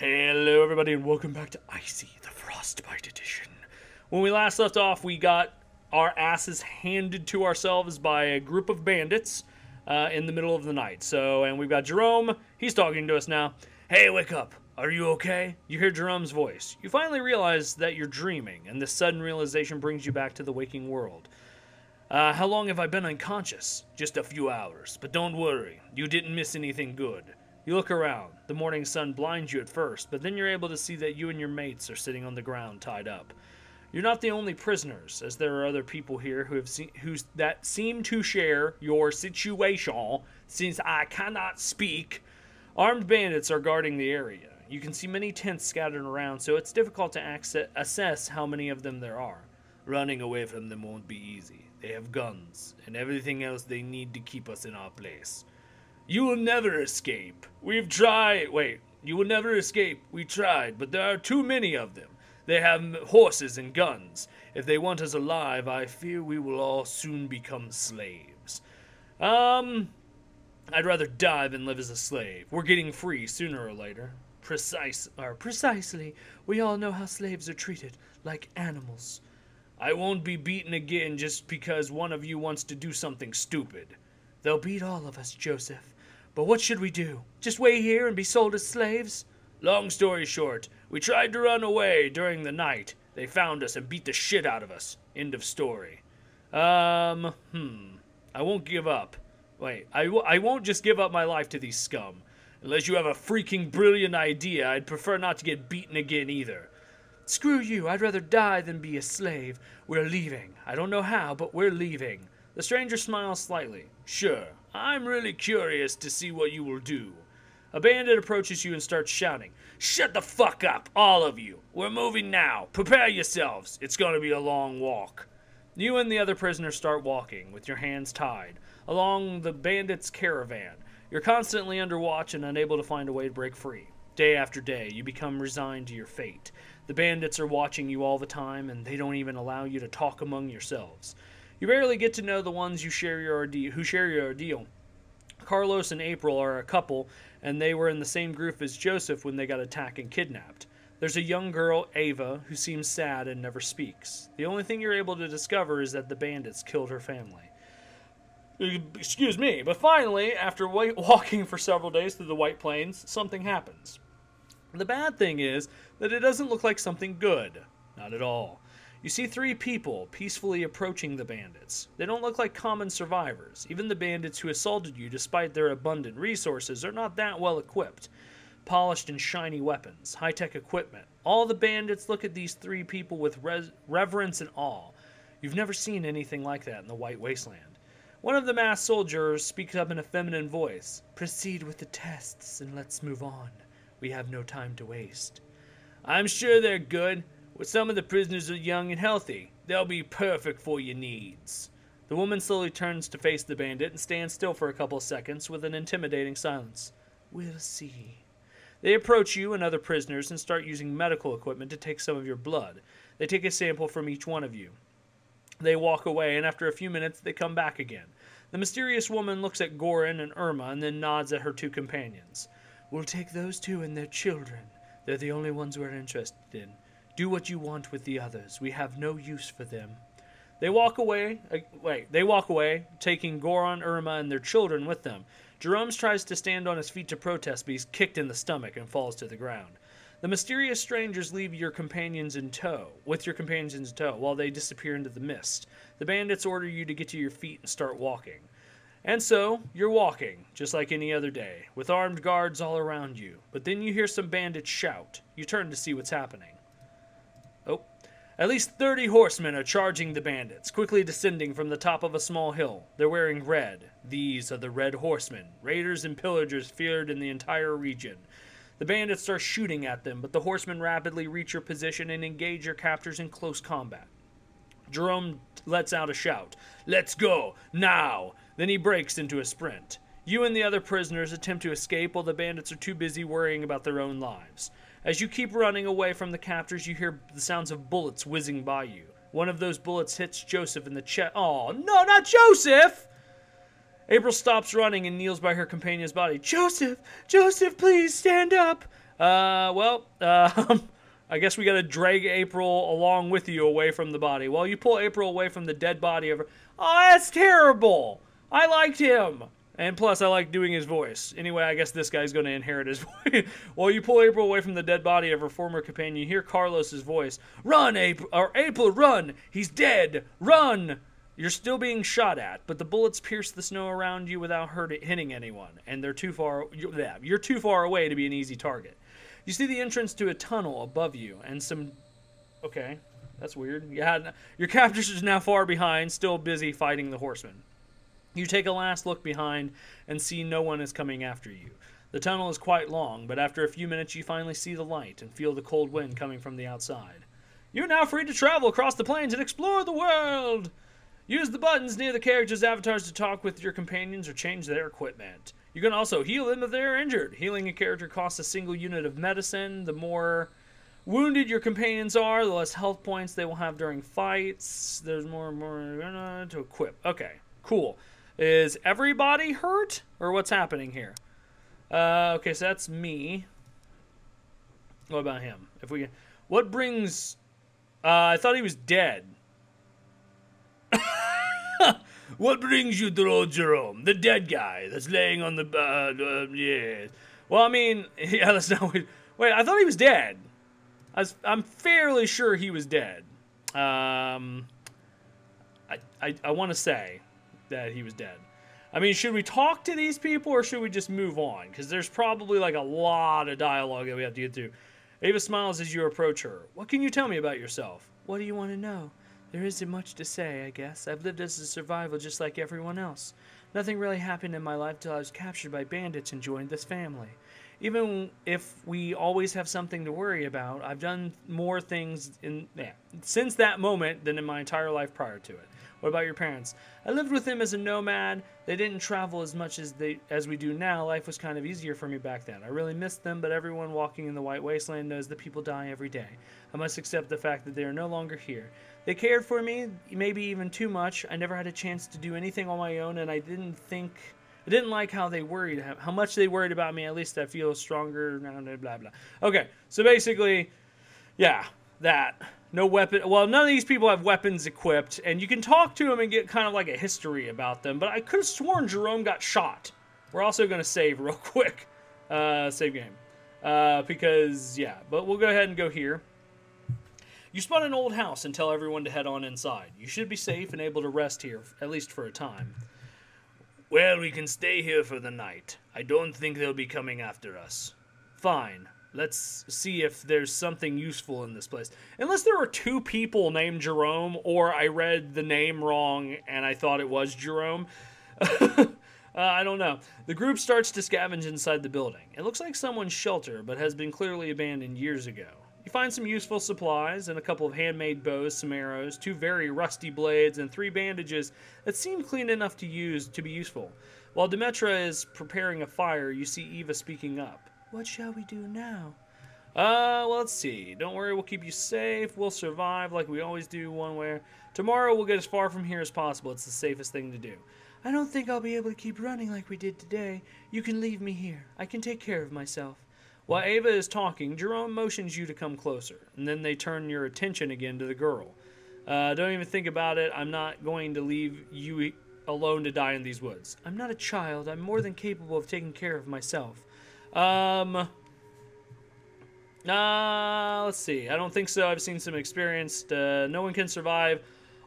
Hello everybody and welcome back to ICY, the Frostbite edition. When we last left off, we got our asses handed to ourselves by a group of bandits in the middle of the night. And we've got Jerome, he's talking to us now. Hey, wake up, are you okay? You hear Jerome's voice. You finally realize that you're dreaming, and this sudden realization brings you back to the waking world. How long have I been unconscious? Just a few hours, but don't worry, you didn't miss anything good. You look around. The morning sun blinds you at first, but then you're able to see that you and your mates are sitting on the ground tied up. You're not the only prisoners, as there are other people here that seem to share your situation, since I cannot speak. Armed bandits are guarding the area. You can see many tents scattered around, so it's difficult to assess how many of them there are. Running away from them won't be easy. They have guns, and everything else they need to keep us in our place. You will never escape. We've tried. Wait, you will never escape. We tried, but there are too many of them. They have horses and guns. If they want us alive, I fear we will all soon become slaves. I'd rather die than live as a slave. We're getting free sooner or later. Precisely. We all know how slaves are treated, like animals. I won't be beaten again just because one of you wants to do something stupid. They'll beat all of us, Joseph. But what should we do? Just wait here and be sold as slaves? Long story short, we tried to run away during the night. They found us and beat the shit out of us. End of story. I won't give up. Wait, I won't just give up my life to these scum. Unless you have a freaking brilliant idea, I'd prefer not to get beaten again either. Screw you, I'd rather die than be a slave. We're leaving. I don't know how, but we're leaving. The stranger smiles slightly. Sure, I'm really curious to see what you will do. A bandit approaches you and starts shouting, Shut the fuck up, all of you. We're moving now. Prepare yourselves. It's going to be a long walk. You and the other prisoners start walking, with your hands tied, along the bandits' caravan. You're constantly under watch and unable to find a way to break free. Day after day, you become resigned to your fate. The bandits are watching you all the time, and they don't even allow you to talk among yourselves. You barely get to know the ones who share your ordeal. Carlos and April are a couple, and they were in the same group as Joseph when they got attacked and kidnapped. There's a young girl, Ava, who seems sad and never speaks. The only thing you're able to discover is that the bandits killed her family. Excuse me, but finally, after walking for several days through the White Plains, something happens. The bad thing is that it doesn't look like something good. Not at all. You see three people peacefully approaching the bandits. They don't look like common survivors. Even the bandits who assaulted you, despite their abundant resources, are not that well equipped. Polished and shiny weapons, high-tech equipment. All the bandits look at these three people with reverence and awe. You've never seen anything like that in the White Wasteland. One of the masked soldiers speaks up in a feminine voice. Proceed with the tests and let's move on. We have no time to waste. I'm sure they're good. Some of the prisoners are young and healthy. They'll be perfect for your needs. The woman slowly turns to face the bandit and stands still for a couple of seconds with an intimidating silence. We'll see. They approach you and other prisoners and start using medical equipment to take some of your blood. They take a sample from each one of you. They walk away, and after a few minutes, they come back again. The mysterious woman looks at Goran and Irma and then nods at her two companions. We'll take those two and their children. They're the only ones we're interested in. Do what you want with the others. We have no use for them. They walk away, taking Goran, Irma, and their children with them. Jerome tries to stand on his feet to protest, but he's kicked in the stomach and falls to the ground. The mysterious strangers leave your companions in tow, while they disappear into the mist. The bandits order you to get to your feet and start walking. And so, you're walking, just like any other day, with armed guards all around you. But then you hear some bandits shout. You turn to see what's happening. Oh, at least 30 horsemen are charging the bandits, quickly descending from the top of a small hill. They're wearing red. These are the Red Horsemen, raiders and pillagers feared in the entire region. The bandits start shooting at them, but the horsemen rapidly reach your position and engage your captors in close combat. Jerome lets out a shout. Let's go, now! Then he breaks into a sprint. You and the other prisoners attempt to escape while the bandits are too busy worrying about their own lives. As you keep running away from the captors, you hear the sounds of bullets whizzing by you. One of those bullets hits Joseph in the chest. Oh, no, not Joseph! April stops running and kneels by her companion's body. Joseph! Joseph, please stand up! I guess we gotta drag April along with you away from the body. Well, you pull April away from the dead body of her. Oh, that's terrible! I liked him! And plus, I like doing his voice. Anyway, I guess this guy's gonna inherit his voice. While you pull April away from the dead body of her former companion, you hear Carlos's voice. Run, April! Or April, run! He's dead! Run! You're still being shot at, but the bullets pierce the snow around you without hitting anyone, and they're too far. You're too far away to be an easy target. You see the entrance to a tunnel above you, and some. Okay, that's weird. Your captors is now far behind, still busy fighting the horsemen. You take a last look behind and see no one is coming after you. The tunnel is quite long, but after a few minutes you finally see the light and feel the cold wind coming from the outside. You're now free to travel across the plains and explore the world! Use the buttons near the characters' avatars to talk with your companions or change their equipment. You can also heal them if they are injured. Healing a character costs a single unit of medicine. The more wounded your companions are, the less health points they will have during fights. There's more and more to equip. Okay, cool. Is everybody hurt? Or what's happening here? Okay, so that's me. What about him? What brings... I thought he was dead. What brings you to old Jerome? The dead guy that's laying on the... yeah. Well, I mean... Yeah, that's not... Wait, I thought he was dead. I'm fairly sure he was dead. I want to say that he was dead. I mean, should we talk to these people or should we just move on? Because there's probably like a lot of dialogue that we have to get through. Ava smiles as you approach her. What can you tell me about yourself? What do you want to know? There isn't much to say, I guess. I've lived as a survival just like everyone else. Nothing really happened in my life till I was captured by bandits and joined this family. Even if we always have something to worry about, I've done more things since that moment than in my entire life prior to it. What about your parents? I lived with them as a nomad. They didn't travel as much as we do now. Life was kind of easier for me back then. I really missed them, but everyone walking in the White Wasteland knows that people die every day. I must accept the fact that they are no longer here. They cared for me, maybe even too much. I never had a chance to do anything on my own, and I didn't like how much they worried about me. At least I feel stronger, blah, blah. Okay, so basically, yeah, that. No weapon. Well, none of these people have weapons equipped, and you can talk to them and get kind of like a history about them, but I could have sworn Jerome got shot. We're also going to save real quick. Save game. Because, yeah, but we'll go ahead and go here. You spot an old house and tell everyone to head on inside. You should be safe and able to rest here, at least for a time. Well, we can stay here for the night. I don't think they'll be coming after us. Fine. Let's see if there's something useful in this place. Unless there were two people named Jerome, or I read the name wrong and I thought it was Jerome. I don't know. The group starts to scavenge inside the building. It looks like someone's shelter, but has been clearly abandoned years ago. You find some useful supplies and a couple of handmade bows, some arrows, 2 very rusty blades, and 3 bandages that seem clean enough to be useful. While Demetra is preparing a fire, you see Eva speaking up. What shall we do now? Well, let's see. Don't worry, we'll keep you safe. We'll survive like we always do one way. Tomorrow we'll get as far from here as possible. It's the safest thing to do. I don't think I'll be able to keep running like we did today. You can leave me here. I can take care of myself. While Ava is talking, Jerome motions you to come closer, and then they turn your attention again to the girl. Don't even think about it. I'm not going to leave you alone to die in these woods. I'm not a child. I'm more than capable of taking care of myself. Let's see. I don't think so. I've seen some experienced. No one can survive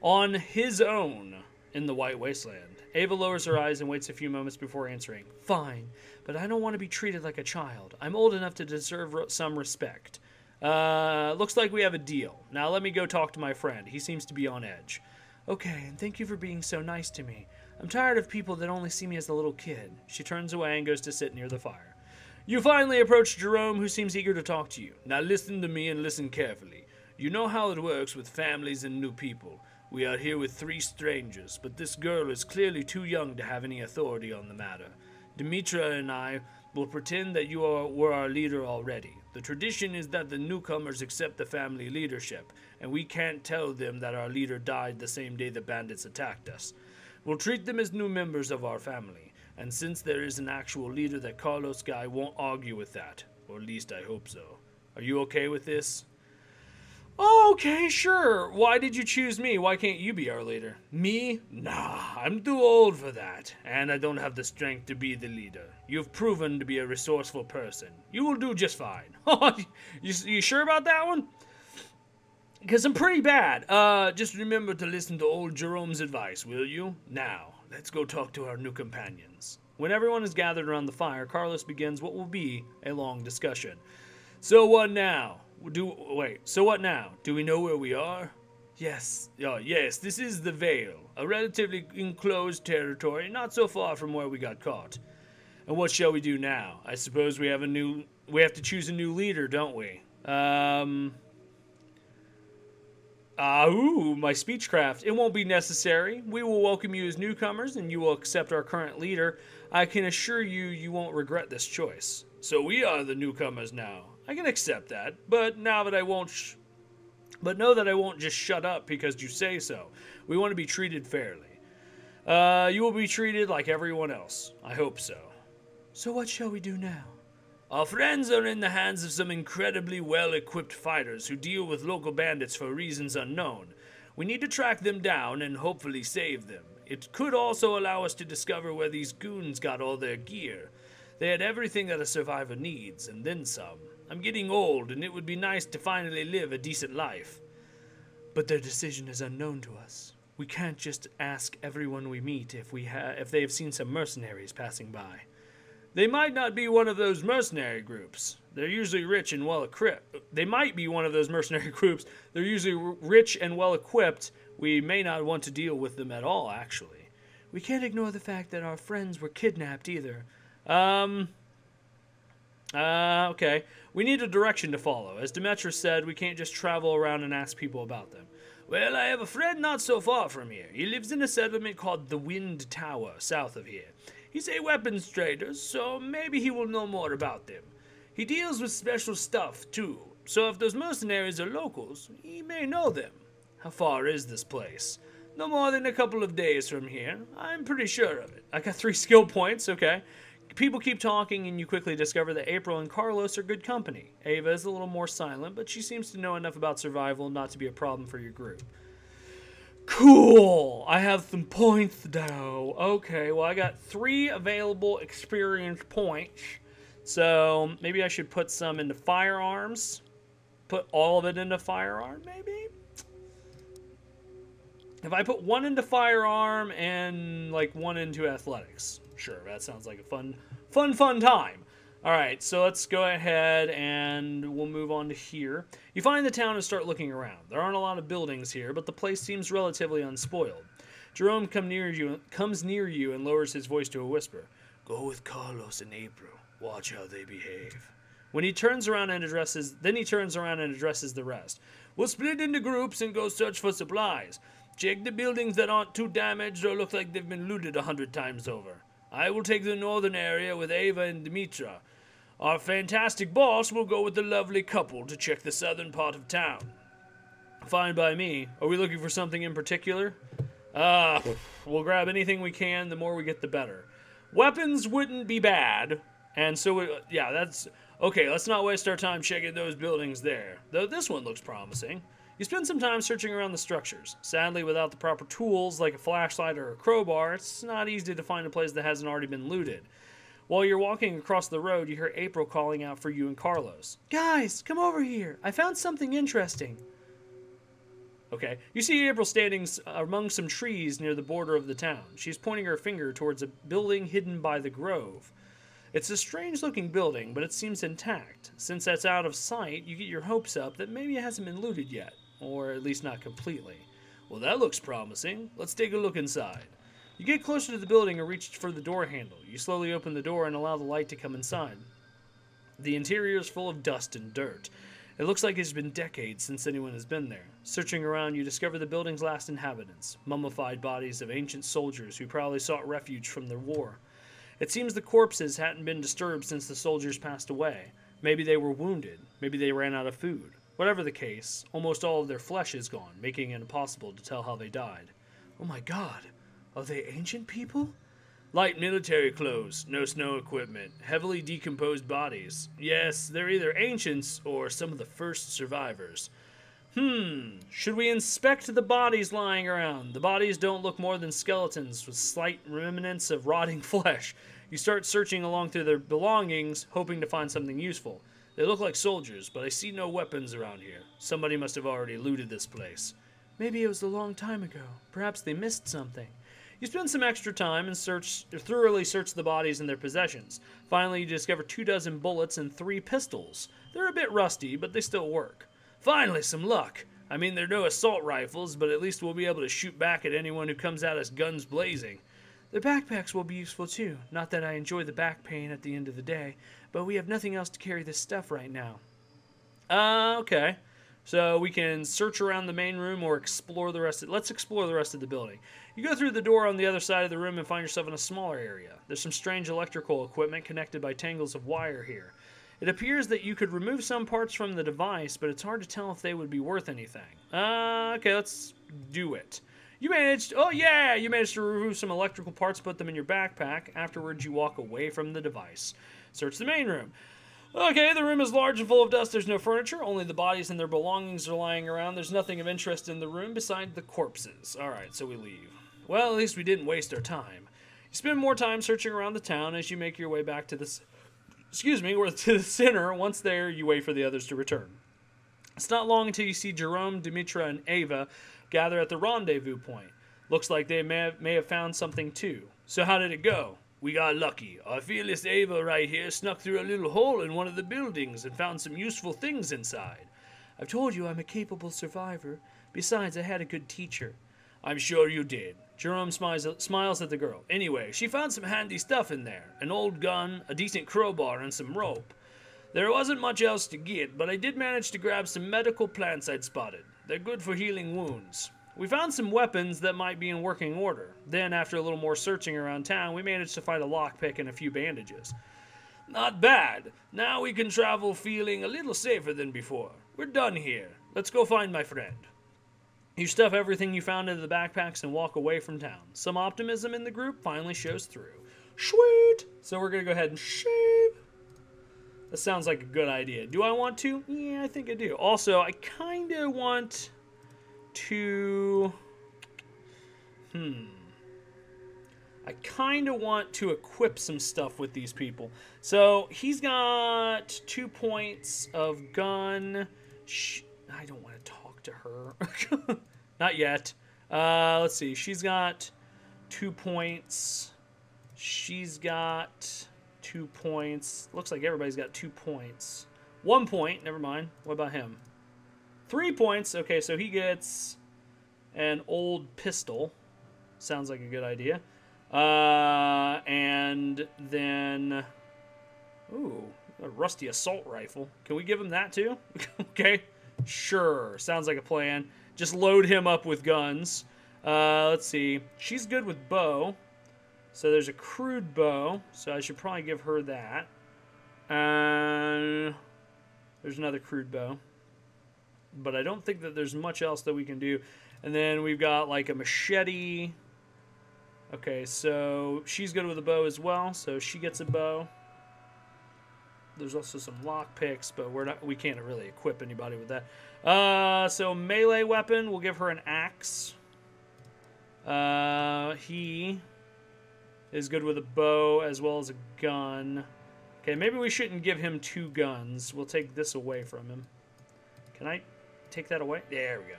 on his own in the White Wasteland. Ava lowers her eyes and waits a few moments before answering. Fine, but I don't want to be treated like a child. I'm old enough to deserve some respect. Looks like we have a deal. Now let me go talk to my friend. He seems to be on edge. Okay, and thank you for being so nice to me. I'm tired of people that only see me as a little kid. She turns away and goes to sit near the fire. You finally approach Jerome, who seems eager to talk to you. Now listen to me and listen carefully. You know how it works with families and new people. We are here with 3 strangers, but this girl is clearly too young to have any authority on the matter. Demetra and I will pretend that you were our leader already. The tradition is that the newcomers accept the family leadership, and we can't tell them that our leader died the same day the bandits attacked us. We'll treat them as new members of our family. And since there is an actual leader, that Carlos guy won't argue with that. Or at least I hope so. Are you okay with this? Okay, sure. Why did you choose me? Why can't you be our leader? Me? Nah, I'm too old for that, and I don't have the strength to be the leader. You've proven to be a resourceful person. You will do just fine. You sure about that one? Because I'm pretty bad. Just remember to listen to old Jerome's advice, will you? Now, let's go talk to our new companions. When everyone is gathered around the fire, Carlos begins what will be a long discussion. So what now? So what now? Do we know where we are? Yes. Yes, this is the Vale, a relatively enclosed territory, not so far from where we got caught. And what shall we do now? I suppose we have to choose a new leader, don't we? My speechcraft. It won't be necessary. We will welcome you as newcomers, and you will accept our current leader. I can assure you, you won't regret this choice. So we are the newcomers now. I can accept that, but know that I won't just shut up because you say so. We want to be treated fairly. You will be treated like everyone else. I hope so. So what shall we do now? Our friends are in the hands of some incredibly well-equipped fighters who deal with local bandits for reasons unknown. We need to track them down and hopefully save them. It could also allow us to discover where these goons got all their gear. They had everything that a survivor needs, and then some. I'm getting old, and it would be nice to finally live a decent life. But their decision is unknown to us. We can't just ask everyone we meet if they have seen some mercenaries passing by. They might not be one of those mercenary groups. They're usually rich and well-equipped. They might be one of those mercenary groups. They're usually rich and well-equipped. We may not want to deal with them at all, actually. We can't ignore the fact that our friends were kidnapped either. Okay. We need a direction to follow. As Demetrius said, we can't just travel around and ask people about them. Well, I have a friend not so far from here. He lives in a settlement called the Wind Tower, south of here. He's a weapons trader, so maybe he will know more about them. He deals with special stuff, too, so if those mercenaries are locals, he may know them. How far is this place? No more than a couple of days from here. I'm pretty sure of it. I got 3 skill points, okay. People keep talking, and you quickly discover that April and Carlos are good company. Ava is a little more silent, but she seems to know enough about survival not to be a problem for your group. Cool! I have some points now. Okay, well, I got 3 available experience points. So, maybe I should put some into firearms. Put all of it into firearm, maybe? If I put 1 into firearm and, like, 1 into athletics. Sure, that sounds like a fun time. Alright, so let's go ahead and we'll move on to here. You find the town and start looking around. There aren't a lot of buildings here, but the place seems relatively unspoiled. Jerome comes near you and lowers his voice to a whisper. Go with Carlos and April. Watch how they behave. When he turns around and addresses the rest. We'll split into groups and go search for supplies. Check the buildings that aren't too damaged or look like they've been looted 100 times over. I will take the northern area with Ava and Dimitra. Our fantastic boss will go with the lovely couple to check the southern part of town. Fine by me. Are we looking for something in particular? We'll grab anything we can. The more we get, the better. Weapons wouldn't be bad. And so, yeah, that's... Okay, let's not waste our time checking those buildings there. Though this one looks promising. You spend some time searching around the structures. Sadly, without the proper tools like a flashlight or a crowbar, it's not easy to find a place that hasn't already been looted. While you're walking across the road, you hear April calling out for you and Carlos. Guys, come over here. I found something interesting. Okay. You see April standing among some trees near the border of the town. She's pointing her finger towards a building hidden by the grove. It's a strange-looking building, but it seems intact. Since that's out of sight, you get your hopes up that maybe it hasn't been looted yet. Or at least not completely. Well, that looks promising. Let's take a look inside. You get closer to the building and reach for the door handle. You slowly open the door and allow the light to come inside. The interior is full of dust and dirt. It looks like it's been decades since anyone has been there. Searching around, you discover the building's last inhabitants, mummified bodies of ancient soldiers who probably sought refuge from the war. It seems the corpses hadn't been disturbed since the soldiers passed away. Maybe they were wounded. Maybe they ran out of food. Whatever the case, almost all of their flesh is gone, making it impossible to tell how they died. Oh my god, are they ancient people? Light military clothes, no snow equipment, heavily decomposed bodies. Yes, they're either ancients or some of the first survivors. Should we inspect the bodies lying around? The bodies don't look more than skeletons with slight remnants of rotting flesh. You start searching along through their belongings, hoping to find something useful. They look like soldiers, but I see no weapons around here. Somebody must have already looted this place. Maybe it was a long time ago. Perhaps they missed something. You spend some extra time and thoroughly search the bodies and their possessions. Finally, you discover 24 bullets and 3 pistols. They're a bit rusty, but they still work. Finally, some luck. I mean, they're no assault rifles, but at least we'll be able to shoot back at anyone who comes at us guns blazing. Their backpacks will be useful too. Not that I enjoy the back pain at the end of the day, but we have nothing else to carry this stuff right now. Okay. So we can search around the main room or explore the rest of it. Let's explore the rest of the building. You go through the door on the other side of the room and find yourself in a smaller area. There's some strange electrical equipment connected by tangles of wire here. It appears that you could remove some parts from the device, but it's hard to tell if they would be worth anything. Okay, let's do it. You managed to remove some electrical parts, put them in your backpack. Afterwards, you walk away from the device. Search the main room. Okay, the room is large and full of dust. There's no furniture. Only the bodies and their belongings are lying around. There's nothing of interest in the room besides the corpses. Alright, so we leave. Well, at least we didn't waste our time. You spend more time searching around the town as you make your way back to the center. Once there, you wait for the others to return. It's not long until you see Jerome, Dimitra, and Ava gather at the rendezvous point. Looks like they may have found something too. So how did it go? We got lucky. Our fearless Ava right here snuck through a little hole in one of the buildings and found some useful things inside. I've told you I'm a capable survivor. Besides, I had a good teacher. I'm sure you did. Jerome smiles at the girl. Anyway, she found some handy stuff in there. An old gun, a decent crowbar, and some rope. There wasn't much else to get, but I did manage to grab some medical plants I'd spotted. They're good for healing wounds. We found some weapons that might be in working order. Then, after a little more searching around town, we managed to find a lockpick and a few bandages. Not bad. Now we can travel feeling a little safer than before. We're done here. Let's go find my friend. You stuff everything you found into the backpacks and walk away from town. Some optimism in the group finally shows through. Sweet! So we're going to go ahead and shave. That sounds like a good idea. Do I want to? Yeah, I think I do. Also, I kind of want to... I kind of want to equip some stuff with these people. So, he's got 2 points of gun. I don't want to talk to her. Not yet. Let's see. She's got 2 points. She's got 2 points. Looks like everybody's got 2 points. 1 point. Never mind. What about him? 3 points. Okay, so he gets an old pistol. Sounds like a good idea. And then... Ooh, a rusty assault rifle. Can we give him that too? Okay. Sure. Sounds like a plan. Just load him up with guns. Let's see. She's good with bow. So there's a crude bow. So I should probably give her that. There's another crude bow. But I don't think that there's much else that we can do. And then we've got like a machete. Okay, so she's good with a bow as well. So she gets a bow. There's also some lock picks, but we can't really equip anybody with that. So melee weapon, we'll give her an axe. He is good with a bow as well as a gun. Okay, maybe we shouldn't give him 2 guns. We'll take this away from him. Can I take that away? There we go.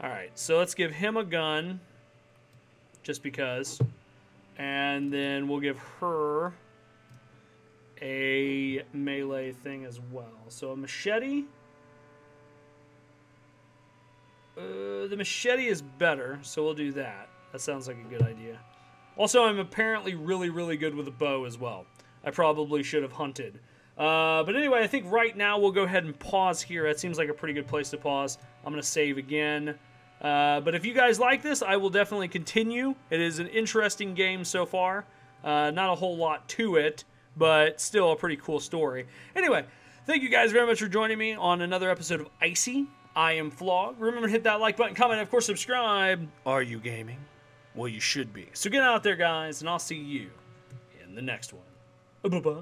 Alright, so let's give him a gun. Just because. And then we'll give her a melee thing as well. So a machete. The machete is better, so we'll do that. That sounds like a good idea. Also, I'm apparently really, really good with a bow as well. I probably should have hunted. But anyway, I think right now we'll go ahead and pause here. That seems like a pretty good place to pause. I'm going to save again. But if you guys like this, I will definitely continue. It is an interesting game so far. Not a whole lot to it, but still a pretty cool story. Anyway, thank you guys very much for joining me on another episode of Icy. I am Flog. Remember to hit that like button, comment, and of course subscribe. Are you gaming? Well, you should be. So get out there, guys, and I'll see you in the next one. Bye-bye.